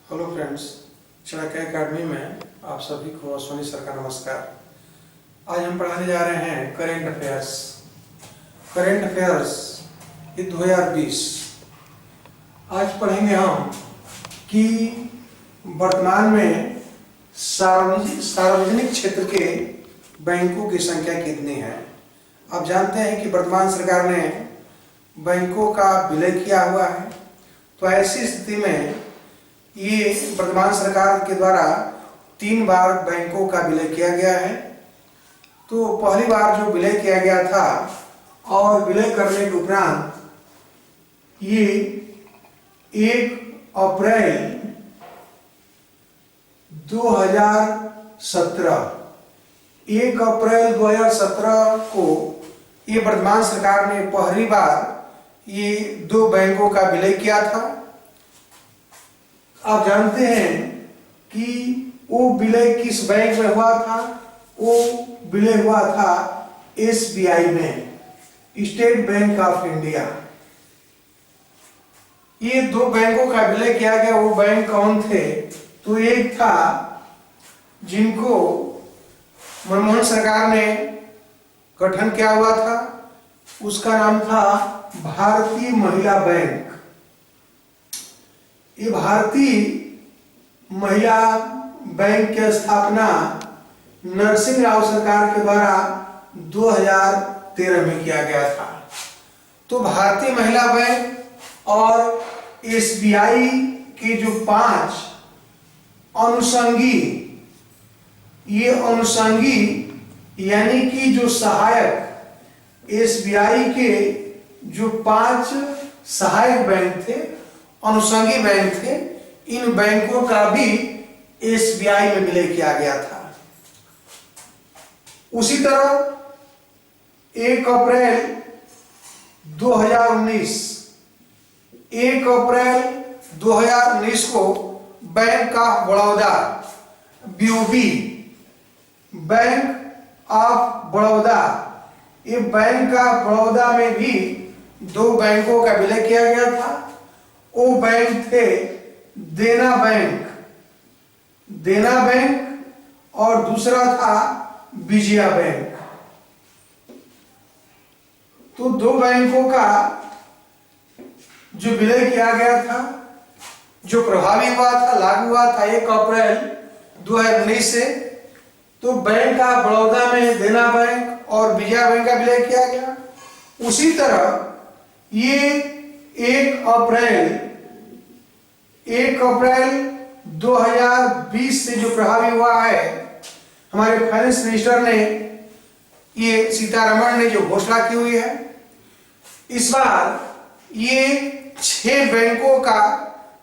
Hello friends, Chanakya academy में आप सभी को अश्विनी सर का नमस्कार। आज हम पढ़ाने जा रहे हैं करेंट अफेयर्स। करेंट अफेयर्स ये 2020। आज पढ़ेंगे हम कि वर्तमान में सार्वजनिक क्षेत्र के बैंकों की संख्या कितनी है। आप जानते हैं कि वर्तमान सरकार ने बैंकों का विलय किया हुआ है, तो ऐसी स्थिति में ये वर्तमान सरकार के द्वारा 3 बार बैंकों का विलय किया गया है। तो पहली बार जो विलय किया गया था और विलय करने के उपरांत ये 1 अप्रैल 2017 को ये वर्तमान सरकार ने पहली बार ये 2 बैंकों का विलय किया था। आप जानते हैं कि वो विलय किस बैंक में हुआ था। वो विलय हुआ था SBI में, स्टेट बैंक ऑफ इंडिया। ये 2 बैंकों का विलय किया गया। वो बैंक कौन थे? तो एक था जिनको मनमोहन सरकार ने गठन किया हुआ था, उसका नाम था भारतीय महिला बैंक। ये भारतीय महिला बैंक की स्थापना नरसिंह राव सरकार के द्वारा 2013 में किया गया था। तो भारतीय महिला बैंक और SBI के जो 5 अनुषंगी, ये अनुषंगी यानी कि जो सहायक SBI के जो 5 सहायक बैंक थे, अनुषंगी बैंक थे, इन बैंकों का भी SBI में विलय किया गया था। उसी तरह 1 अप्रैल 2019 को bank of Baroda, BOB, bank of Baroda, ये बैंक ऑफ बड़ौदा में भी 2 बैंकों का विलय किया गया था। वो बैंक थे देना बैंक और दूसरा था विजया बैंक। तो 2 बैंकों का जो विलय किया गया था, जो प्रभावी हुआ था, लागू हुआ था 1 अप्रैल 2019 से। तो बैंक ऑफ बड़ौदा में देना बैंक और विजया बैंक का विलय किया गया। उसी तरह ये 1 अप्रैल 2020 से जो प्रभावी हुआ है, हमारे फाइनेंस मिनिस्टर ने, ये सीतारमण ने जो घोषणा की हुई है, इस बार ये 6 बैंकों का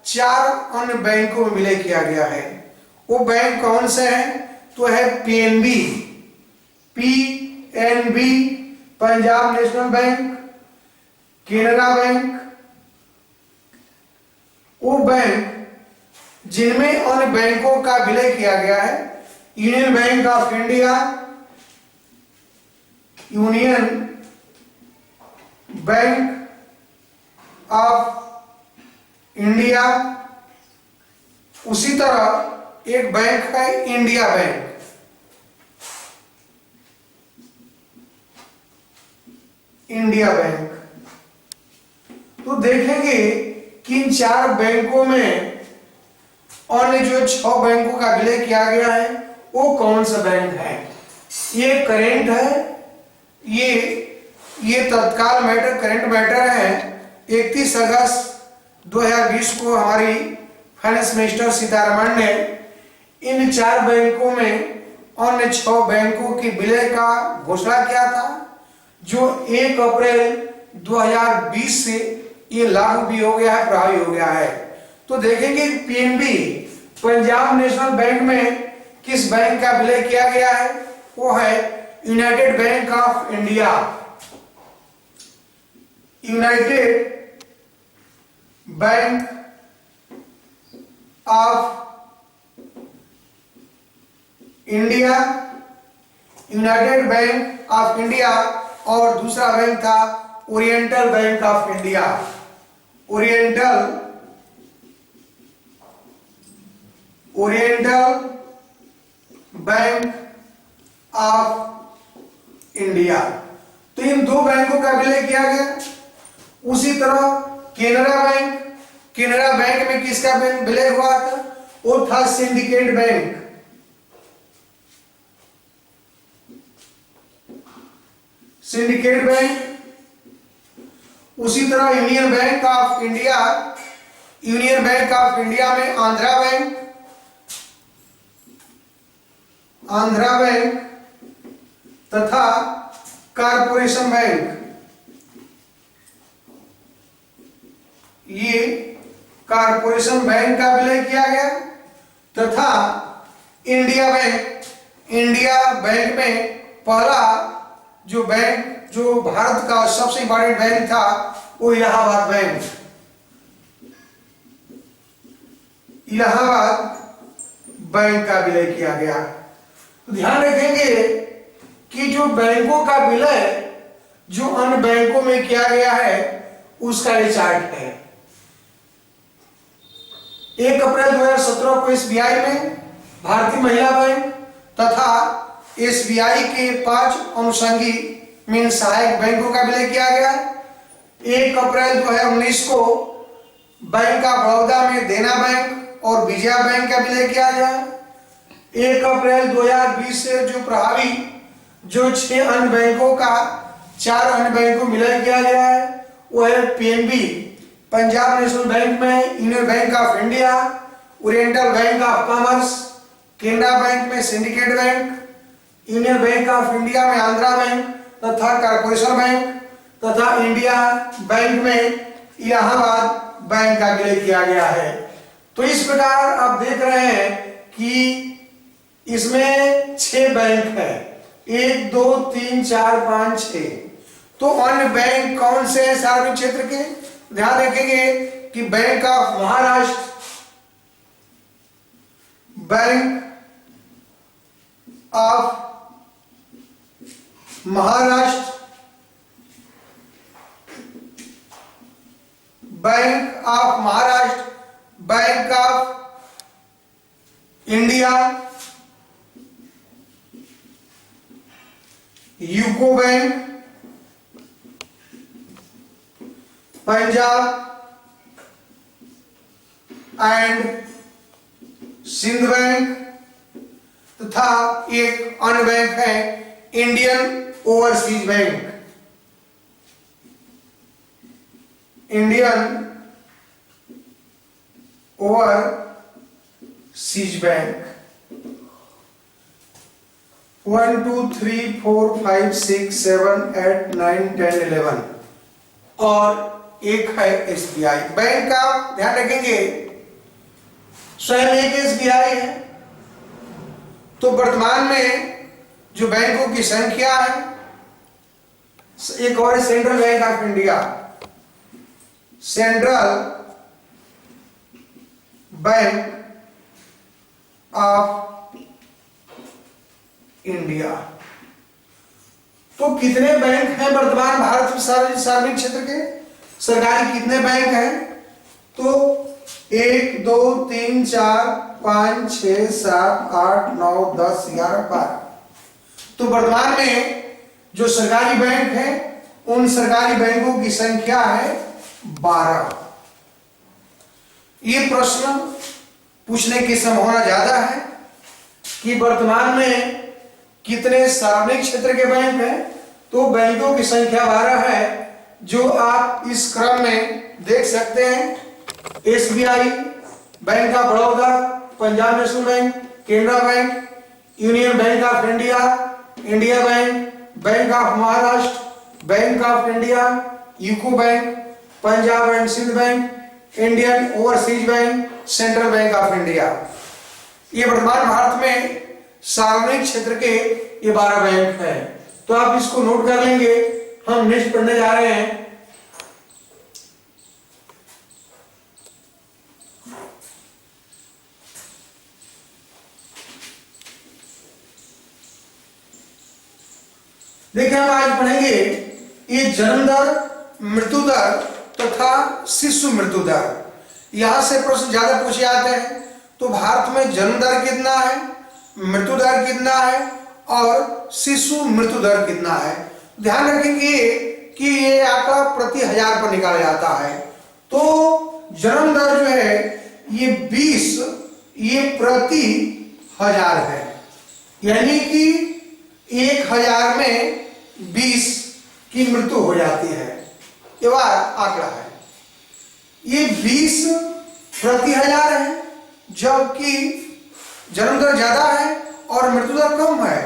4 अन्य बैंकों में विलय किया गया है। वो बैंक कौन से हैं? तो है PNB, Punjab national bank, Canara bank. वो बैंक जिनमें अन्य बैंकों का विलय किया गया है, union bank of India, union bank of India. उसी तरह एक बैंक है इंडिया बैंक। तो देखेंगे कि इन 4 बैंकों में अन्य जो 6 बैंकों का विलय किया गया है, वो कौन सा बैंक है? ये करेंट है, ये तत्काल मैटर, करेंट मैटर है। 31 अगस्त 2020 को हमारी फाइनेंस मिनिस्टर सीतारमण ने इन 4 बैंकों में अन्य 6 बैंकों के विलय का घोषणा किया था, जो 1 अप्रैल 2020 से ये लागू भी हो गया है, प्रभावी हो गया है। तो देखेंगे PNB, पंजाब नेशनल बैंक में किस बैंक का विलय किया गया है? वो है United bank of India. United bank of India, United bank of India, और दूसरा बैंक था oriental bank of India. Oriental oriental bank of India. तो इन दो बैंकों का विलय किया गया। उसी तरह केनरा बैंक में किसका विलय हुआ था? वो था सिंडिकेट बैंक। Syndicate bank. उसी तरह यूनियन बैंक ऑफ इंडिया में आंध्रा बैंक तथा कारपोरेशन बैंक। ये कारपोरेशन बैंक का विलय किया गया तथा इंडिया बैंक में पहला जो भारत का सबसे इंपॉर्टेंट बैंक था वो इलाहाबाद बैंक का विलय किया गया। तो ध्यान रखेंगे कि जो बैंकों का विलय जो अन्य बैंकों में किया गया है उसका ये चार्ट है। 1 अप्रैल 2017 को एसबीआई में भारतीय महिला बैंक तथा एसबीआई के 5 अनुषंगी मीन सहायक बैंकों का विलय किया गया। 1 अप्रैल 2019 को बैंक ऑफ बड़ौदा में देना बैंक और विजया बैंक का विलय किया गया। 1 अप्रैल 2020 से जो प्रभावी 6 अन्य बैंकों का 4 अन्य बैंकों में विलय किया गया है वो है पीएनबी पंजाब नेशनल बैंक में union bank of India, oriental bank of commerce, Canara bank में syndicate bank, union bank of India में आंध्रा बैंक तथा कारपोरेशन बैंक तथा इंडिया बैंक में इलाहाबाद बैंक का विलय किया गया है। तो इस प्रकार आप देख रहे हैं कि इसमें 6 बैंक है, 1 2 3 4 5 6। तो अन्य बैंक कौन से हैं सार्वजनिक क्षेत्र के? ध्यान रखेंगे कि bank of Maharashtra, bank of India, UCO bank, Punjab and Sindh bank तथा एक अन्य बैंक है Indian overseas bank. Indian overseas bank 1 2 3 4 5 6 7 8 9 10 11 और एक है एसबीआई बैंक का। ध्यान रखेंगे स्वयं एक एसबीआई है। तो वर्तमान में जो बैंकों की संख्या है, एक और central bank of India, central bank of India. तो कितने बैंक हैं वर्तमान भारत में सार्वजनिक क्षेत्र के? सरकारी कितने बैंक हैं? तो 1 2 3 4 5 6 7 8 9 10 11 12। तो वर्तमान में जो सरकारी बैंक हैं उन सरकारी बैंकों की संख्या है 12। ये प्रश्न पूछने की संभावना ज्यादा है कि वर्तमान में कितने सार्वजनिक क्षेत्र के बैंक हैं। तो बैंकों की संख्या 12 है जो आप इस क्रम में देख सकते हैं। SBI, bank of Baroda, Punjab national bank, Canara bank, union bank of India, India bank, bank of Maharashtra, bank of India, UCO bank, Punjab and Sindh bank, Indian overseas bank, central bank of India. ये वर्तमान भारत में सार्वजनिक क्षेत्र के ये 12 बैंक हैं। तो आप इसको नोट कर लेंगे। हम नेक्स्ट पढ़ने जा रहे हैं देखिए हम आज पढ़ेंगे ये जन्म दर, मृत्यु दर तथा शिशु मृत्यु दर। यहां से प्रश्न ज्यादा पूछे जाते हैं। तो भारत में जन्म दर कितना है, मृत्यु दर कितना है और शिशु मृत्यु दर कितना है। ध्यान रखेंगे कि ये आंकड़ा प्रति 1000 पर निकाला जाता है। तो जन्म दर जो है ये 20 ये प्रति 1000 है, यानी कि 1000 में 20 की मृत्यु हो जाती है। ये आंकड़ा है, ये 20 प्रति 1000 है, जबकि जन्म दर ज्यादा है और मृत्यु दर कम है।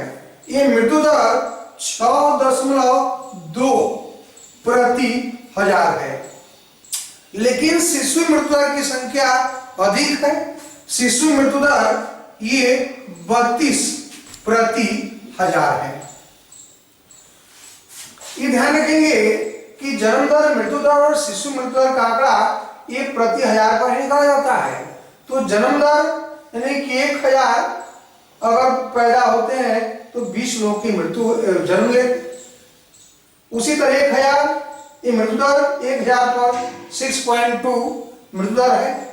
ये मृत्यु दर 6.2 प्रति 1000 है। लेकिन शिशु मृत्यु दर की संख्या अधिक है। शिशु मृत्यु दर ये 32 प्रति 1000 है। ये ध्यान रखेंगे कि जन्म दर, मृत्यु दर और शिशु मृत्यु दर का आंकड़ा ये प्रति 1000 पर निकाला जाता है। तो जन्म दर यानी कि 1000 अगर पैदा होते हैं तो 20 लोग की मृत्यु जन्म लेते। उसी तरह 1000 ये मृत्यु दर 1000 पर 6.2 मृत्यु दर है।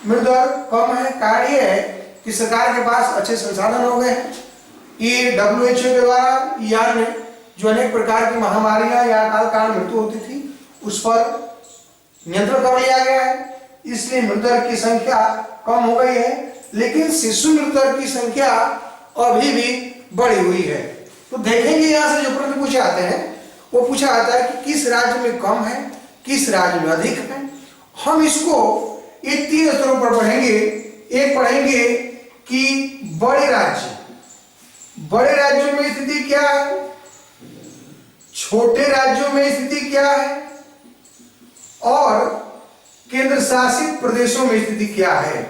मृत्यु दर कम है, कारण ये है कि सरकार के पास अच्छे संसाधन हो गए हैं। ये WHO के द्वारा ईआर में जो अनेक प्रकार की महामारियां या अकाल कारण मृत्यु होती थी उस पर नियंत्रण कर लिया गया है, इसलिए मृत्यु दर की संख्या कम हो गई है। लेकिन शिशु मृत्यु दर की संख्या अभी भी बढ़ी हुई है। तो देखेंगे यहाँ से जो प्रश्न पूछे आते हैं वो पूछा आता है कि किस राज्य में कम है, किस राज्य में अधिक है। हम इसको ये 3 स्तरों पर पढ़ेंगे। एक पढ़ेंगे कि बड़े राज्यों में स्थिति क्या है, छोटे राज्यों में स्थिति क्या है और केंद्र शासित प्रदेशों में स्थिति क्या है।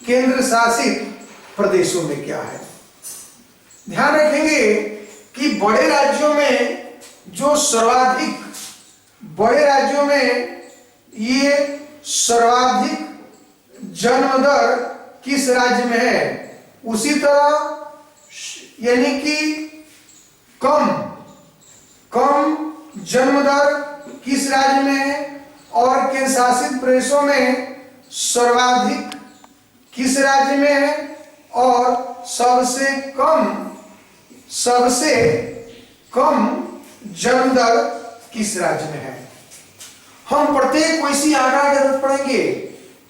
केंद्र शासित प्रदेशों में क्या है, ध्यान रखेंगे कि बड़े राज्यों में जो सर्वाधिक, बड़े राज्यों में ये सर्वाधिक जन्म दर किस राज्य में है, उसी तरह यानी कि कम जन्म दर किस राज्य में है और केंद्र शासित प्रदेशों में सर्वाधिक किस राज्य में है और सबसे कम जन्म दर किस राज्य में है। हम प्रत्येक वैसी आंकड़ा की जरूरत पड़ेंगे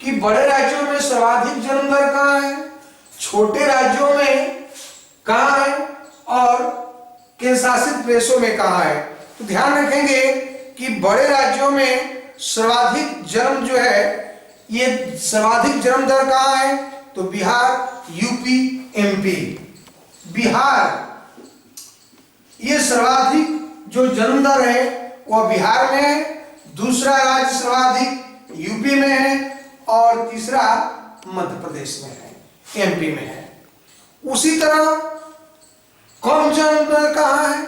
कि बड़े राज्यों में सर्वाधिक जन्म दर कहाँ है, छोटे राज्यों में कहाँ है और केंद्र शासित प्रदेशों में कहाँ है। तो ध्यान रखेंगे कि बड़े राज्यों में सर्वाधिक जन्म जो है ये सर्वाधिक जन्म दर कहाँ है, तो बिहार, यूपी, एमपी। बिहार ये सर्वाधिक जो जन्म दर है वह बिहार में है, दूसरा राज्य सर्वाधिक यूपी में है और तीसरा मध्य प्रदेश में है, एमपी में है। उसी तरह कम जन्म दर कहाँ है,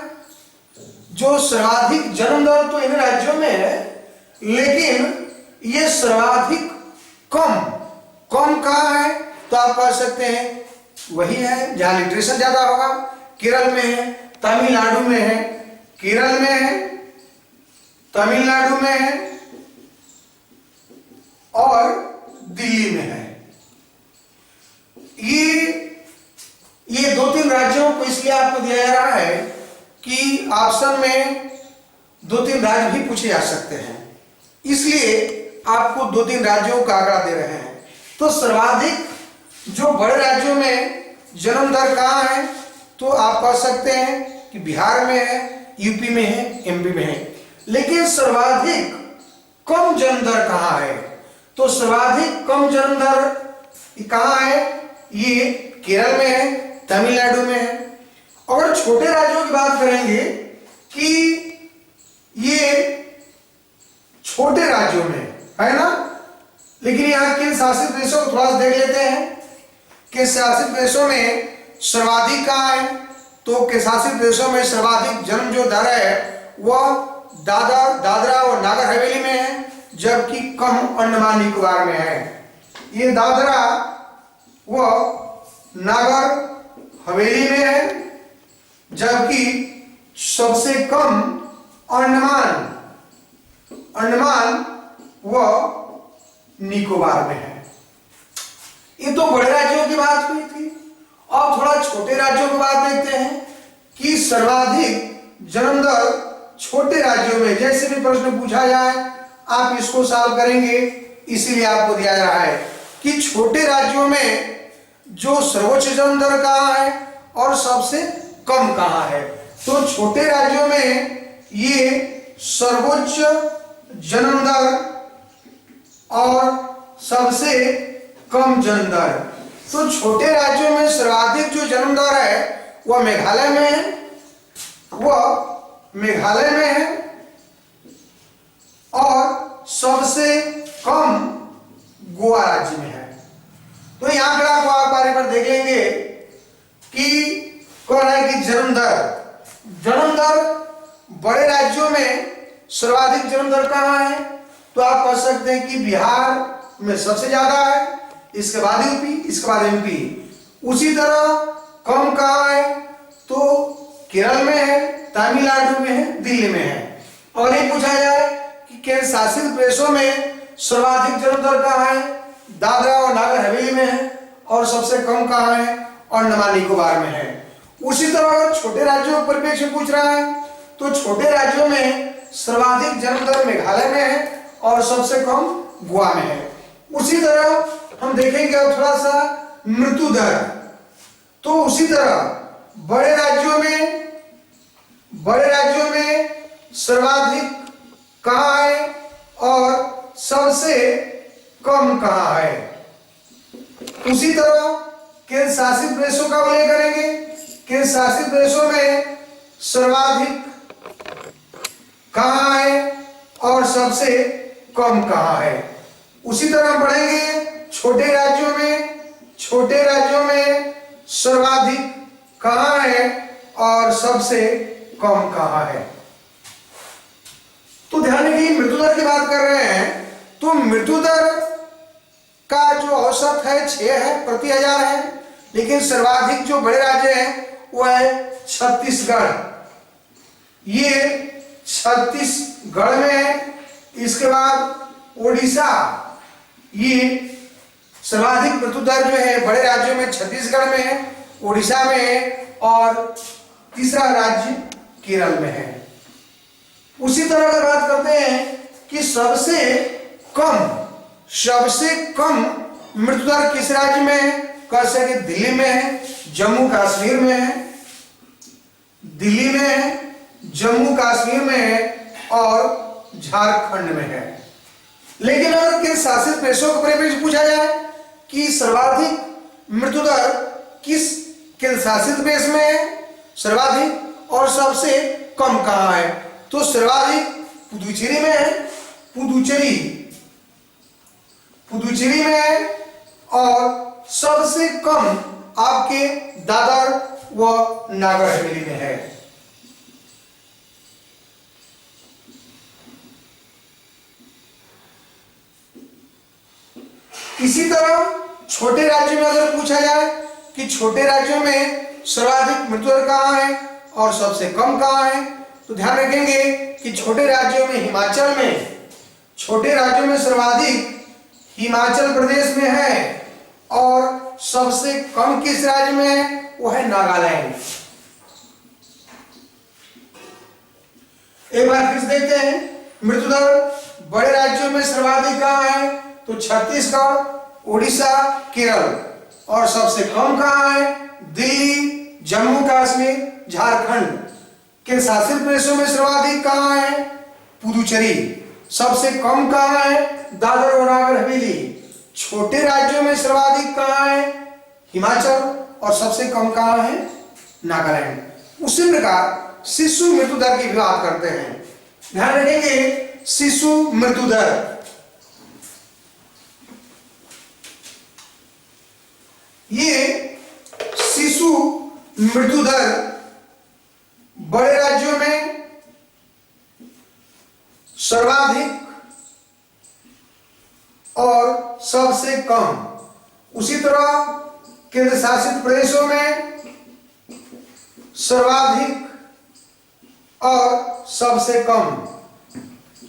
जो सर्वाधिक जन्म दर तो इन राज्यों में है लेकिन ये सर्वाधिक कम कहाँ है, तो आप कह सकते हैं वही है जहां लिटरेचर ज्यादा होगा। केरल में है, तमिलनाडु में है, केरल में है, तमिलनाडु में है और दिल्ली में है। ये 2-3 राज्यों को इसलिए आपको दिया जा रहा है कि ऑप्शन में 2-3 राज्य भी पूछे जा सकते हैं, इसलिए आपको 2-3 राज्यों का आंकड़ा दे रहे हैं। तो सर्वाधिक जो बड़े राज्यों में जन्म दर कहाँ है, तो आप कह सकते हैं कि बिहार में है, यूपी में है, एमपी में है। लेकिन सर्वाधिक कम जन्म दर कहाँ है, तो सर्वाधिक कम जन्म दर कहाँ है, ये केरल में है, तमिलनाडु में है। अगर छोटे राज्यों की बात करेंगे कि ये छोटे राज्यों में है ना, लेकिन यहाँ केंद्र शासित प्रदेशों को थोड़ा सा देख लेते हैं। केंद्र शासित प्रदेशों में सर्वाधिक कहाँ है, तो केंद्र शासित प्रदेशों में सर्वाधिक जन्म जो दर है वह दादरा और नागर हवेली में है, जबकि कम अंडमान निकोबार में है। ये दादरा व नागर हवेली में है, जबकि सबसे कम अंडमान व निकोबार में है। ये तो बड़े की बात हुई थी। अब थोड़ा छोटे राज्यों की बात देखते हैं कि सर्वाधिक जन्म दर छोटे राज्यों में, जैसे भी प्रश्न पूछा जाए आप इसको सॉल्व करेंगे, इसीलिए आपको दिया जा रहा है कि छोटे राज्यों में जो सर्वोच्च जन्म दर कहाँ है और सबसे कम कहाँ है। तो छोटे राज्यों में ये सर्वोच्च जन्म दर और सबसे कम जन्म दर। तो छोटे राज्यों में सर्वाधिक जो जन्म दर है वह मेघालय में है, और सबसे कम गोवा राज्य में है। तो ये आंकड़ा को आप बारे पर देख लेंगे कि कह रहा है कि जन्म दर बड़े राज्यों में सर्वाधिक जन्म दर कहाँ है, तो आप कह सकते हैं कि बिहार में सबसे ज्यादा है, इसके बाद यूपी, इसके बाद एमपी। उसी तरह कम कहाँ है, तो केरल में है, तमिलनाडु में है, दिल्ली में है। और ये पूछा जाए कि केंद्र शासित प्रदेशों में सर्वाधिक जन्म दर कहाँ है, दादरा और नागर हवेली में है, और सबसे कम कहाँ है, अंडमान निकोबार में है। उसी तरह अगर छोटे राज्यों के परिप्रेक्ष्य पूछ रहा है तो छोटे राज्यों में सर्वाधिक जन्म दर मेघालय में है और सबसे कम गोवा में है। उसी तरह हम देखेंगे अब थोड़ा सा मृत्यु दर। तो उसी तरह बड़े राज्यों में सर्वाधिक कहाँ है और सबसे कम कहाँ है। उसी तरह केंद्र शासित प्रदेशों का उल्लेख करेंगे। केंद्र शासित प्रदेशों में सर्वाधिक कहाँ है और सबसे कम कहाँ है। उसी तरह हम पढ़ेंगे छोटे राज्यों में सर्वाधिक कहाँ है और सबसे कम कहाँ है। तो ध्यान रखिए, मृत्यु दर की बात कर रहे हैं तो मृत्यु दर का जो औसत है 6 है प्रति 1000 है, लेकिन सर्वाधिक जो बड़े राज्य हैं वो है छत्तीसगढ़। ये छत्तीसगढ़ में है। इसके बाद उड़ीसा, ये सर्वाधिक मृत्यु दर जो है बड़े राज्यों में छत्तीसगढ़ में है, उड़ीसा में है, और तीसरा राज्य केरल में है। उसी तरह अगर बात करते हैं कि सबसे कम मृत्यु दर किस राज्य में है, कह सके दिल्ली में है, जम्मू कश्मीर में है, जम्मू कश्मीर में है और झारखंड में है। लेकिन अगर किन शासित प्रदेशों के परिप्रेक्ष्य पूछा जाए कि सर्वाधिक मृत्यु दर किस केंद्र शासित प्रदेश में है सर्वाधिक और सबसे कम कहाँ है, तो सर्वाधिक पुदुचेरी में है, पुदुचेरी में है, और सबसे कम आपके दादर व नागर हवेली में है। इसी तरह छोटे राज्यों में अगर पूछा जाए कि छोटे राज्यों में सर्वाधिक मृत्यु दर कहाँ है और सबसे कम कहाँ है, तो ध्यान रखेंगे कि छोटे राज्यों में सर्वाधिक हिमाचल प्रदेश में है और सबसे कम किस राज्य में है, वो है नागालैंड। एक बार फिर से देखते हैं, मृत्यु दर बड़े राज्यों में सर्वाधिक कहाँ है, तो छत्तीसगढ़, उड़ीसा, केरल, और सबसे कम कहाँ है, दिल्ली, जम्मू कश्मीर, झारखंड। के शासित प्रदेशों में सर्वाधिक कहाँ है, पुदुचेरी। सबसे कम कहाँ है, दादर और नागर हवेली। छोटे राज्यों में सर्वाधिक कहाँ है, हिमाचल, और सबसे कम कहाँ है, नागालैंड। उसी प्रकार शिशु मृत्यु दर की भी बात करते हैं। ध्यान रखेंगे, शिशु मृत्यु दर, ये शिशु मृत्यु दर बड़े राज्यों में सर्वाधिक और सबसे कम। उसी तरह केंद्र शासित प्रदेशों में सर्वाधिक और सबसे कम।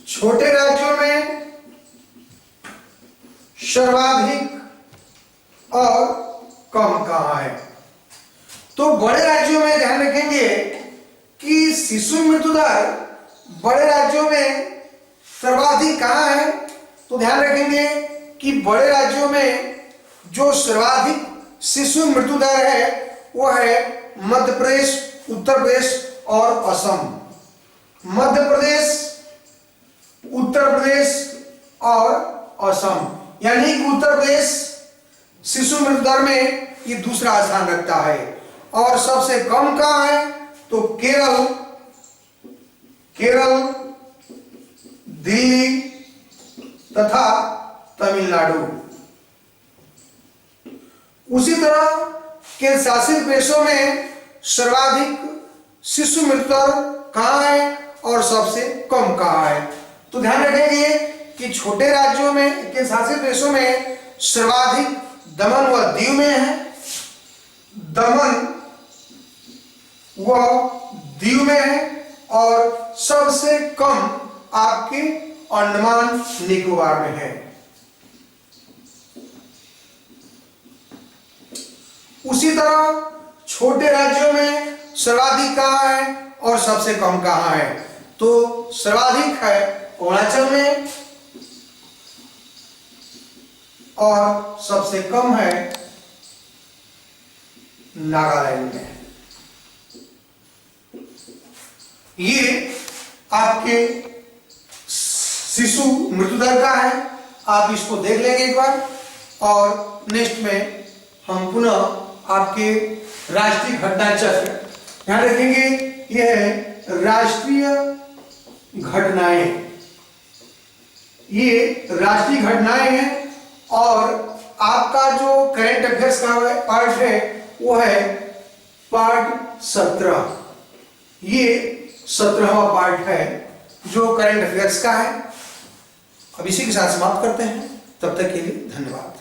छोटे राज्यों में सर्वाधिक और कम कहां है। तो बड़े राज्यों में ध्यान रखेंगे कि शिशु मृत्यु दर बड़े राज्यों में सर्वाधिक कहां है। तो ध्यान रखेंगे कि बड़े राज्यों में जो सर्वाधिक शिशु मृत्यु दर है वो है मध्य प्रदेश, उत्तर प्रदेश और असम। मध्य प्रदेश, उत्तर प्रदेश और असम, यानी कि उत्तर प्रदेश शिशु मृत्यु दर में ये दूसरा स्थान रखता है। और सबसे कम कहां है तो केरल, दिल्ली तथा तमिलनाडु। उसी तरह केंद्र शासित प्रदेशों में सर्वाधिक शिशु मृत्यु दर कहां है और सबसे कम कहां है। तो ध्यान रखेंगे कि छोटे राज्यों में, केंद्र शासित प्रदेशों में सर्वाधिक दमन व दीव में है, दमन व दीव में है, और सबसे कम आपके अंडमान निकोबार में है। उसी तरह छोटे राज्यों में सर्वाधिक कहां है और सबसे कम कहां है। तो सर्वाधिक है अरुणाचल में और सबसे कम है नागालैंड में। ये आपके शिशु मृत्यु दर का है, आप इसको देख लेंगे एक बार। और नेक्स्ट में हम पुनः आपके राष्ट्रीय घटना चक्र ध्यान रखेंगे। यह है राष्ट्रीय घटनाएं, ये राष्ट्रीय घटनाएं हैं। और आपका जो करंट अफेयर्स का पार्ट है वो है पार्ट 17। ये 17वां पार्ट है जो करंट अफेयर्स का है। अब इसी के साथ समाप्त करते हैं। तब तक के लिए धन्यवाद।